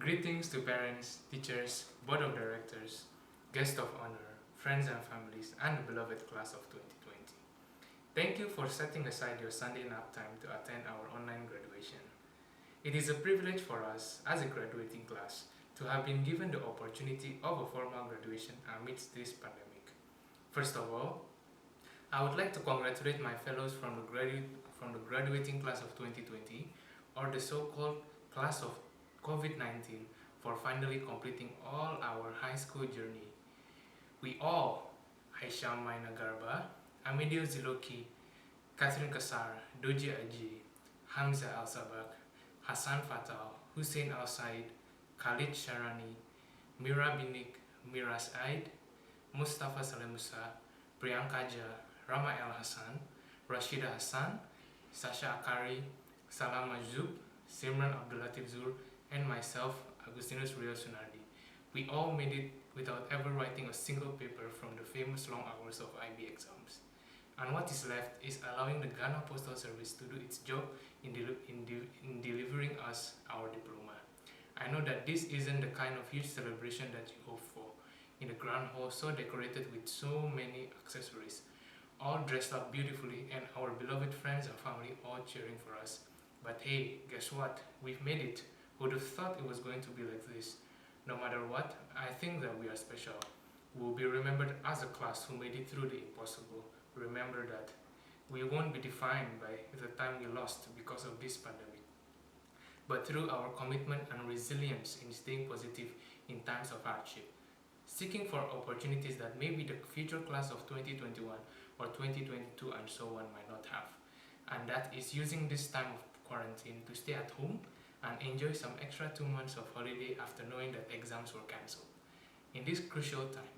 Greetings to parents, teachers, board of directors, guests of honor, friends and families, and the beloved class of 2020. Thank you for setting aside your Sunday nap time to attend our online graduation. It is a privilege for us as a graduating class to have been given the opportunity of a formal graduation amidst this pandemic. First of all, I would like to congratulate my fellows from the graduating class of 2020, or the so-called class of COVID-19, for finally completing all our high school journey. We all, Aisha Maina Garba, Amedio Ziloki, Catherine Kassar, Doji Aji, Hamza Al-Sabak, Hassan Fatal, Hussein Al-Said, Khalid Sharani, Mira Binik, Miras Aid, Mustafa Salemusa, Priyanka Ja, Rama El Hassan, Rashida Hassan, Sasha Akari, Salama Zub, Simran Abdulatif Zur, and myself, Agustinus Rio Sunardi. We all made it without ever writing a single paper from the famous long hours of IB exams. And what is left is allowing the Ghana Postal Service to do its job in delivering us our diploma. I know that this isn't the kind of huge celebration that you hope for, in the grand hall so decorated with so many accessories, all dressed up beautifully, and our beloved friends and family all cheering for us. But hey, guess what? We've made it. Who would have thought it was going to be like this? No matter what, I think that we are special. We will be remembered as a class who made it through the impossible. Remember that we won't be defined by the time we lost because of this pandemic, but through our commitment and resilience in staying positive in times of hardship, seeking for opportunities that maybe the future class of 2021 or 2022 and so on might not have. And that is using this time of quarantine to stay at home and enjoy some extra 2 months of holiday after knowing that exams were cancelled. In this crucial time,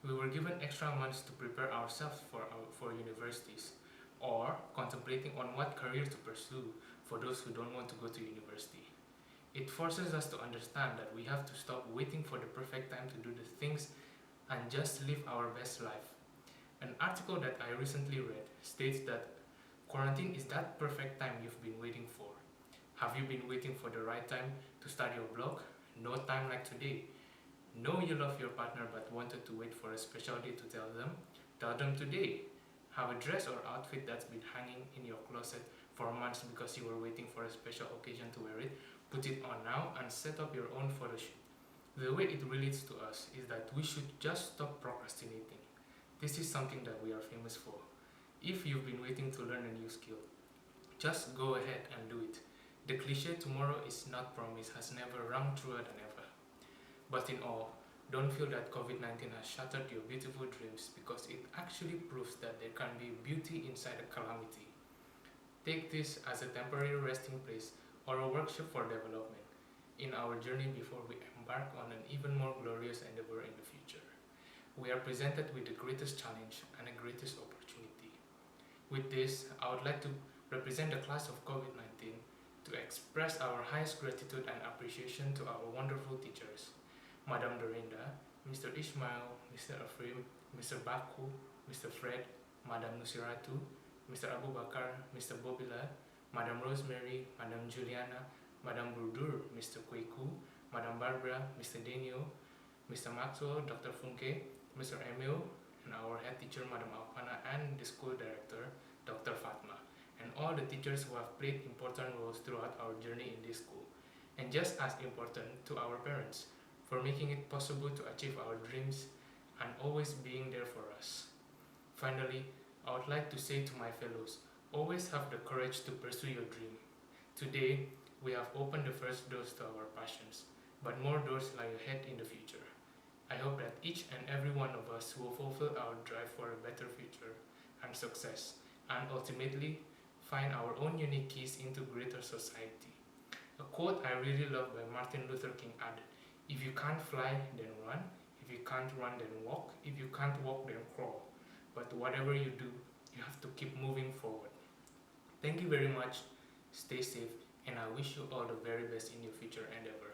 we were given extra months to prepare ourselves for universities, or contemplating on what career to pursue for those who don't want to go to university. It forces us to understand that we have to stop waiting for the perfect time to do the things and just live our best life. An article that I recently read states that quarantine is that perfect time you've been waiting for. Have you been waiting for the right time to start your blog? No time like today. Know you love your partner but wanted to wait for a special day to tell them? Tell them today. Have a dress or outfit that's been hanging in your closet for months because you were waiting for a special occasion to wear it? Put it on now and set up your own photo shoot. The way it relates to us is that we should just stop procrastinating. This is something that we are famous for. If you've been waiting to learn a new skill, just go ahead and do it. The cliche "tomorrow is not promised" has never rung truer than ever. But in all, don't feel that COVID-19 has shattered your beautiful dreams, because it actually proves that there can be beauty inside a calamity. Take this as a temporary resting place or a workshop for development in our journey before we embark on an even more glorious endeavor in the future. We are presented with the greatest challenge and the greatest opportunity. With this, I would like to represent the class of COVID-19 to express our highest gratitude and appreciation to our wonderful teachers, Madam Dorinda, Mr. Ishmael, Mr. Afrim, Mr. Baku, Mr. Fred, Madam Nusiratu, Mr. Abu Bakar, Mr. Bobila, Madam Rosemary, Madam Juliana, Madam Burdur, Mr. Kweku, Madam Barbara, Mr. Daniel, Mr. Maxwell, Dr. Funke, Mr. Emil, and our head teacher, Madam Alpana, and the school director, Dr. Fatma, and all the teachers who have played important roles throughout our journey in this school, and just as important, to our parents, for making it possible to achieve our dreams and always being there for us. Finally, I would like to say to my fellows, always have the courage to pursue your dream. Today, we have opened the first doors to our passions, but more doors lie ahead in the future. I hope that each and every one of us will fulfill our drive for a better future and success, and ultimately find our own unique keys into greater society. A quote I really love by Martin Luther King added, "If you can't fly, then run. If you can't run, then walk. If you can't walk, then crawl. But whatever you do, you have to keep moving forward." Thank you very much, stay safe, and I wish you all the very best in your future endeavor.